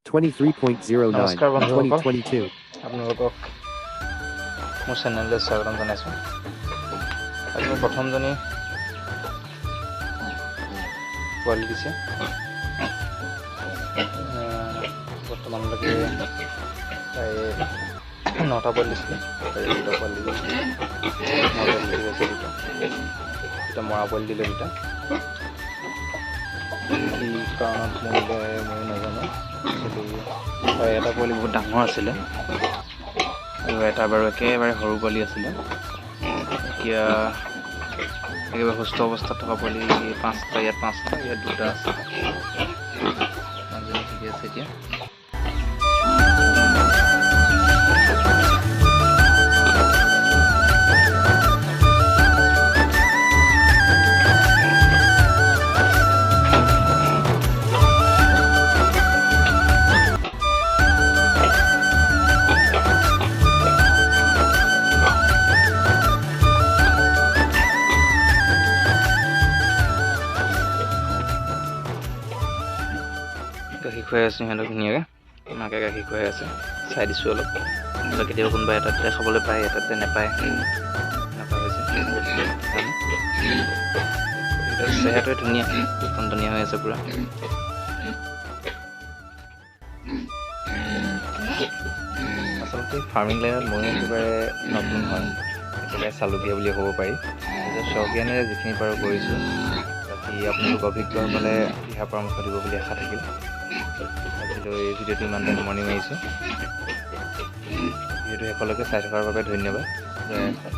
23.09 নমস্কাৰ বন্ধুসকল 2022 আপোনালোকক মোৰ চেনেললৈ স্বাগতম জনাইছোঁ। আজি মই প্ৰথমজনী পোৱালি দিছে। বৰ্তমানলৈকে প্ৰায় 9টা পোৱালি দিছিলে, প্ৰায় 2টা পোৱালি দিলে। মৰ্টেলিটি হৈছে 2টা মৰা পোৱালি দিলে 2টা। কি কাৰণত মৰিলে মই নাজানো। প্ৰায় এটা পোৱালি বহুত ডাঙৰ আছিলে আৰু এটা বাৰু একেবাৰে সৰু পোৱালি আছিলে। এতিয়া একেবাৰে সুস্থ অৱস্থাত থকা পোৱালি 5টা, ইয়াত 5টা, ইয়াত 2টা আছে। মাজনী ঠিকে আছে এতিয়া। গাখীৰ খুৱাই আছোঁ সিহঁতক ধুনীয়াকৈ। মাকে গাখীৰ খুৱাই আছে, চাই দিছোঁ অলপ। কেতিয়াবা কোনোবা এটাতে খাবলৈ পায়, এটাতে নাপায়, এনেকুৱা হৈছে। চেহেৰাটোৱে ধুনীয়া, টনটনীয়া হৈ আছে পূৰা। আচলতে ফাৰ্মিং লাইনত মই একেবাৰে নতুন হয়, একেবাৰে চালুকীয়া বুলিয়ে ক'ব পাৰি। নিজৰ চৰজ্ঞানেৰে যিখিনি পাৰোঁ কৰিছোঁ। বাকী আপোনালোক অভিজ্ঞসকলে দিহা পৰামৰ্শ দিব বুলি আশা থাকিল। আজিলৈ এই ভিডিঅ'টো ইমানতে সামৰণি মাৰিছোঁ। ভিডিঅ'টো শেষলৈকে চাই থকাৰ বাবে ধন্যবাদ। জয় আছাম।